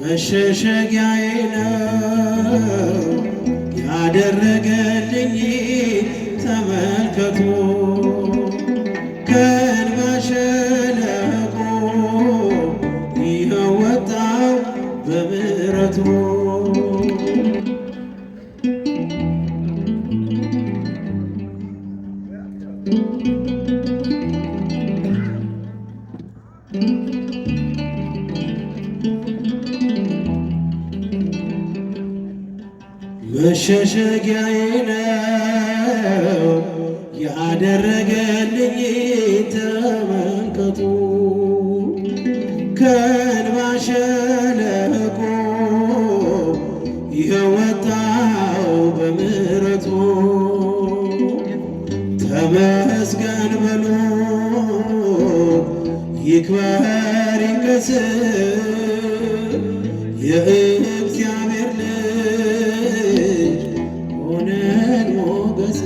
መሸሸጊያዬ ነው ያደረገልኝ ተመልከቱ። ከእንባ ሸለቆ ይኸው ወጣው በምሕረቱ። መሸሸጊያዬ ነው ያደረገልኝ ተመልከቱ። ከእንባ ሸለቆ ይኸው ወጣው በምሕረቱ። ተመስገን በሉ ይክበር ይንገስ የእግዚአብሔር ልጅ ሆነን ሞገስ።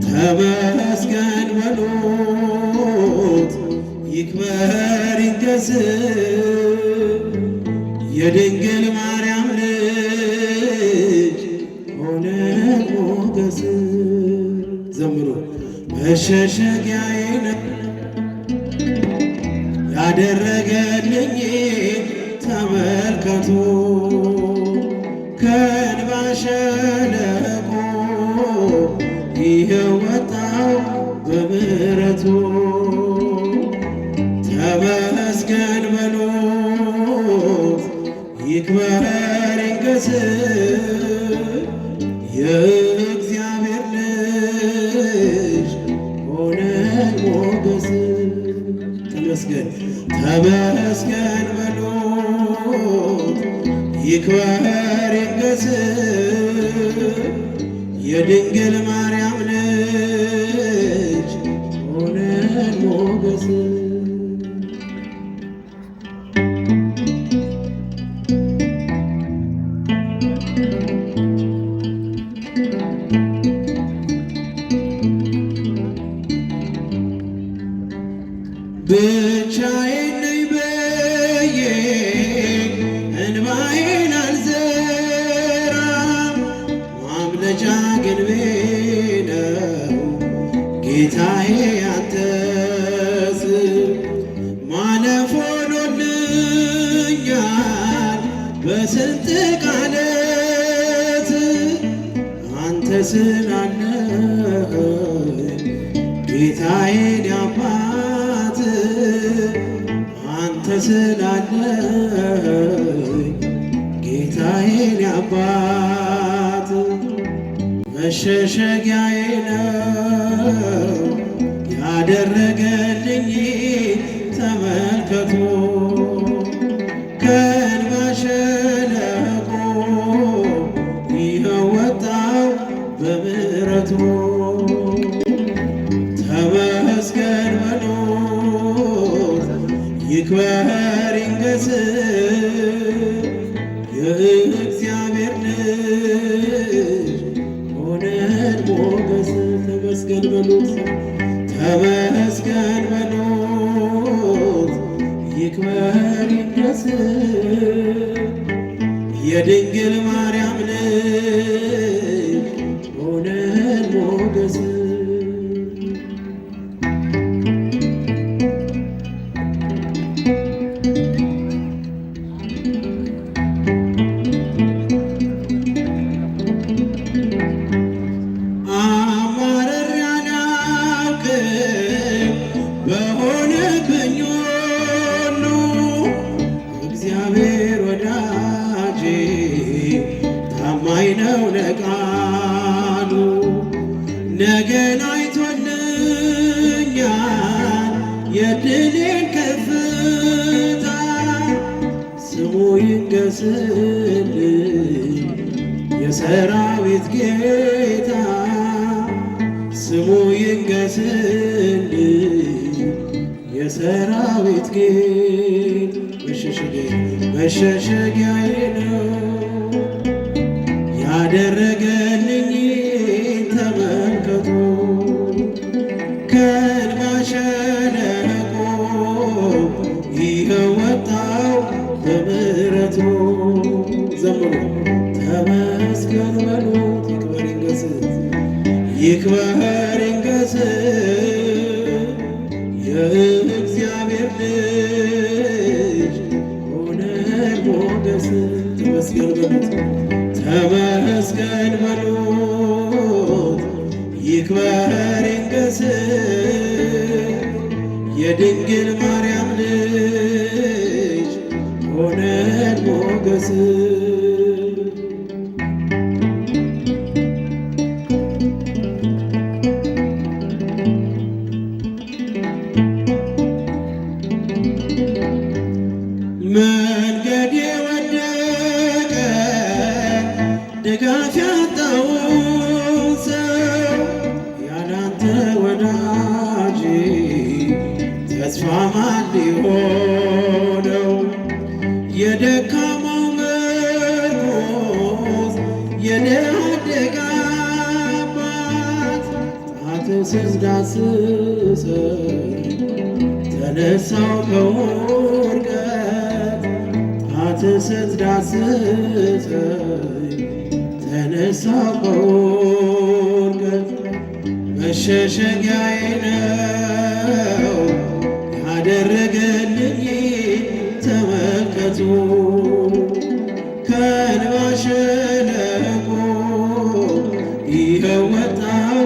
ተመስገን በሉት ይክበር ይንገስ የድንግል ማርያም ልጅ ሆነን ሞገስ። ዘምሩ። መሸሸጊያዬ ነው ያደረገልኝ ተመልከቱ። ከእንባ ሸለቆ ይኸው ወጣው በምሕረቱ። ተመስገን በሉት ይክበር ይንገስ የእግዚአብሔር ልጅ ሆነን ሞገስ። ተመስገን ተመስገን በሉት ይክበር ይንገስ የድንግል ማርያም ልጅ ሆነን ሞገስ። ብቻዬን ነኝ ብዬ እንባዬን አልዘራም፣ ማምለጫ ግንቤ ነው ጌታዬ ያንተ ስም። ማለፍ ሆኖልኛል በስንጥቅ ዓለት አንተ ስላለህ ጌታዬን አባት አንተ ስላለህ ጌታዬን አባት። መሸሸጊያዬ ነው ያደረገልኝ ተመልከቱ። ከእንባ ሸለቆ ይኸው ወጣው በምሕረቱ። ተመስገን በሉት ይክበር ይንገስ የእግዚአብሔር ልጅ ሆነን ሞገስ። ተመስገን በሉት ተመስገን በሉት ይክበር ይንገስ የድንግል ማርያም ልጅ ሆነን ሞገስ። በሆነብኝ ሁሉ እግዚአብሔር ወዳጄ ታማኝ ነው ለቃሉ። ነገን አይቶልኛል የድሌን ከፍታ፣ ስሙ ይንገስልኝ የሰራዊት ጌታ፣ ስሙ ይንገስልኝ የሰራዊት ጌታ። መሸሸጊያዬ ነው ያደረገልኝ ተመልከቱ። ከእንባ ሸለቆ ይኸው ወጣው በምሕረቱ ዘምሩ ተመስገን በሉት። ይክበር ይንገስ ይክበር ይንገስ የእግዚአብሔር ልጅ ሆነን ሞገስ። ተመስገን በሉት ተመስገን በሉት ይክበር ይንገስ የድንግል ማርያም ልጅ ሆነን ሞገስ። መንገድ የወደቀ ድጋፍ ያጣውን ሰው ያላንተ ወዳጅ ተስፋ ማን ሊሆነው? የደካማው ምርኩዝ የድሃ አደግ አባት ጣትህ ስትዳስሰኝ ተነሳው ከውድቀት። ጣትህ ስትዳስሰኝ ተነሳው ከውድቀት። መሸሸጊያዬ ነው ያደረገልኝ ተመልከቱ። ከእንባ ሸለቆ ይኸው ወጣሁ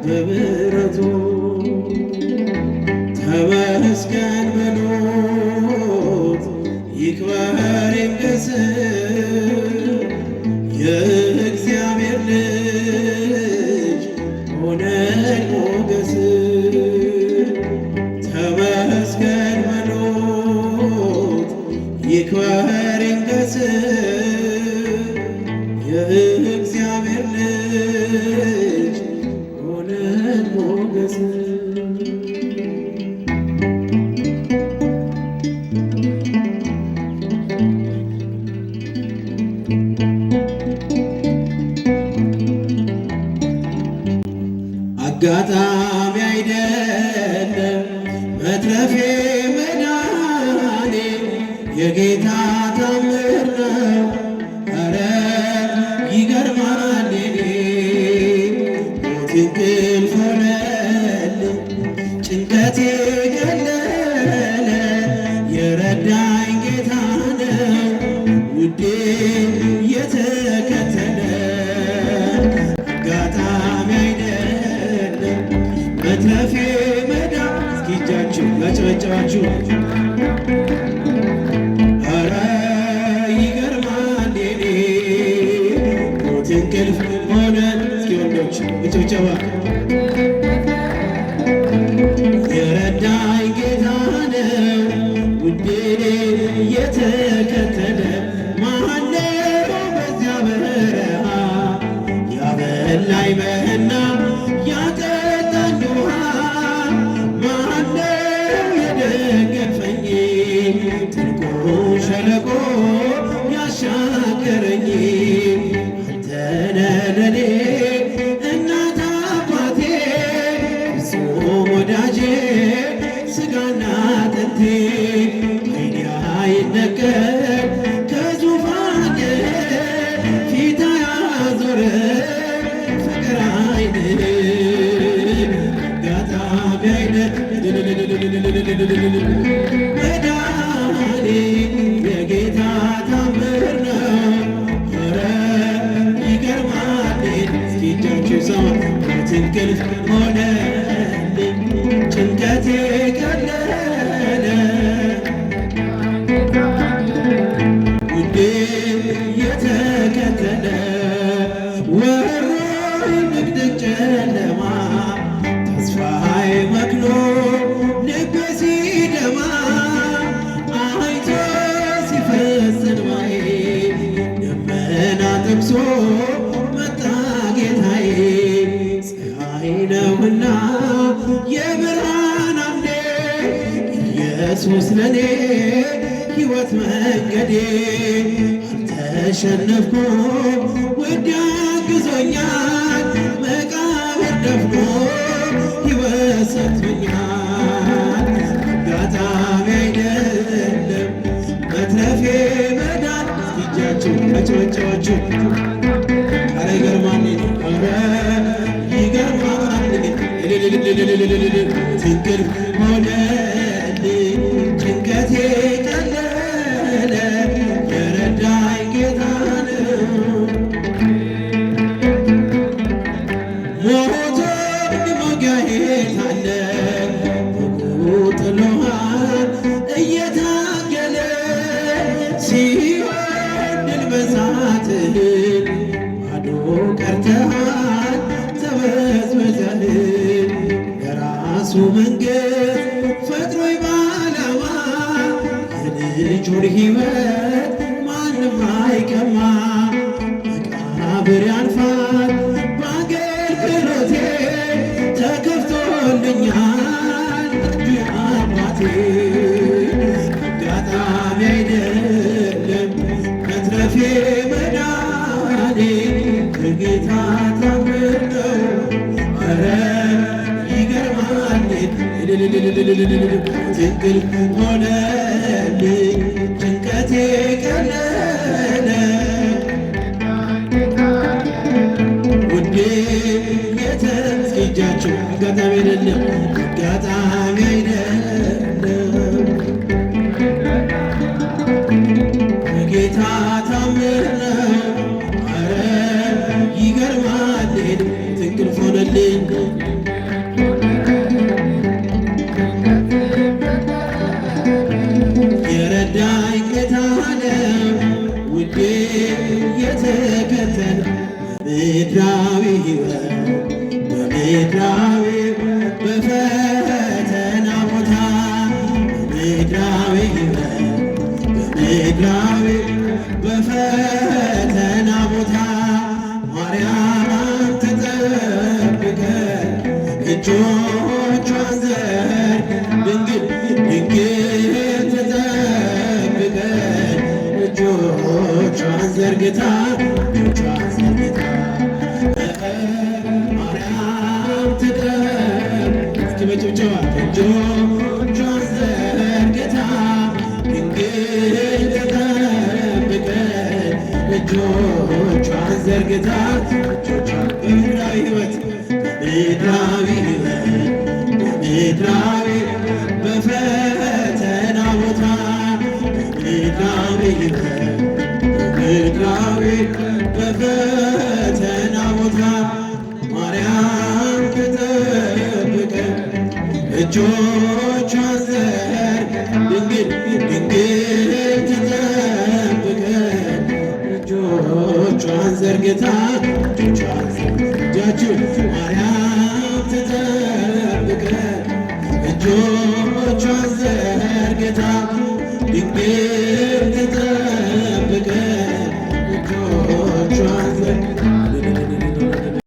በምሕረቱ። ተመስገን በሉት ይክበር ይንገስ የእግዚአብሔር ልጅ ሆነን ሞገስ። ተመስገን በሉት ይክበር ይንገስ የእግዚአብሔር ልጅ ሆነን ሞገስ። አጋጣሚ አይደለም መትረፌ መዳኔ የጌታ ታምር ነው። ኧረ ይገርማል የኔ ሞት እንቅልፍ ሆነልኝ ጭንቀቴ ቀለለ የረዳኝ ጌታ ነው ውዴ የተከተለ። አጋጣሚ አይደለም መትረፌ መዳን። እስኪ እጃችሁ ያጨበጨባችሁ ኧረ ይገርማል የኔ ሞት እንቅልፍ ሆነን። እስኪ ወንዶች ጭብጨባ። የረዳኝ ጌታ ነው ውዴ የተከተለ። ማነው በዚያ በረሃ ያበላኝ መና ያጠጣኝ ውሃ? ማነው የደገፈኝ ጥልቁን ሸለቆ ያሻገረኝ? አንተ ነህ ለኔ እናት አባቴ ፍጹም ወዳጄ ሥጋና አጥንቴ። ዓይኔ አይነቀል ከዙፋን ፊት ያዞረ ፍቅር ዓይን አጋጣሚ አይነት መዳኔ የጌታ ታምር ነው። ኧረ ይገርማል። እስኪ እጃችሁ ሰማ። ሞት እንቅልፍ ሆነልኝ ጭንቀቴ ቀለለ ውዴ የተከተለ። ወሮኝ ድቅድቅ ጨለማ ተስፋዬ መክኖ ልቤ ሲደማ አይቶ ሲፈስ እንባዬ ደመና ጠቅሶ መጣ ጌታዬ። ፀሐይ ነውና የብርሃን አምዴ ኢየሱስ ለኔ ሕይወት መንገዴ። አልተሸነፍኩም ውድ አግዞኛል መቃብር ደፍኖ ሕይወት ሰጥቶኛል። አጋጣሚ አይደለም መትረፌ መዳን እስኪጃችሁ አጨበጨባችሁ ኧረ ይገርማል ኧረ ይገርማል ትንቅልፍ ሆነልኝ ጭንቀቴ ቀለለ የረዳኝ ጌታ ነው ሞቶ መውጊያዬ ሳለ ጥሎሃል እየታገለ ሲሆን ድል መንሳትህን ባዶ ቀርተሃል ተበዝበዘህ ለራሱ መንገድ ፈጥሮኝ በዓላማ የልጁን ሕይወት ማንም አይቀማ መቃብር ያልፋል በአገልግሎቴ ተከፍቶልኛል አባቴ አጋጣሚ አይደለም መትረፌ መዳኔ ከጌታ ታምር ነው ኧረ ይገርማል ትክክል ሆነልኝ ጭንቀቴ ቀለለ ውዴ የተስኪጃችሁ አጋጣሚ አይደለም አጋጣሚ አይደለም ጌታ ታምር ነው ኧረ ይገርማል ትንቅልፍ ሆነልኝ የረዳኝ ጌታ ነው ውዴ የተከተለ በምድራዊ ሕይወት በምድራዊ በፈተና ቦታ በምድራዊ ሕይወት በምድራዊ በፈተና ቦታ ማርያም ተጠብቀን እጆቿን ዘርግ ድንግል ድንግል ተጠብቀን እጆቿን ዘርግታ እጆቿን ዘርግታ ማርያም ትቅረብ እስኪ በጭብጨባ እጆቿን ዘርግታ ድንግል ተጠብቀን እጆቿን ዘርግታ እጆቿን በምድራዊ ሕይወት በምድራዊ ሕይወት በምድራዊ በፈተና ቦታ በምድራዊ ሕይወት በምድራዊ በፈተና ቦታ ማርያም ተጠብቀን እጆቿን ዘርግ ድንግል ድንግል ተጠብቀን እጆቿን ዘርግታ እጆቿን እጃችሁ ማርያም ተጠብቀን እጆ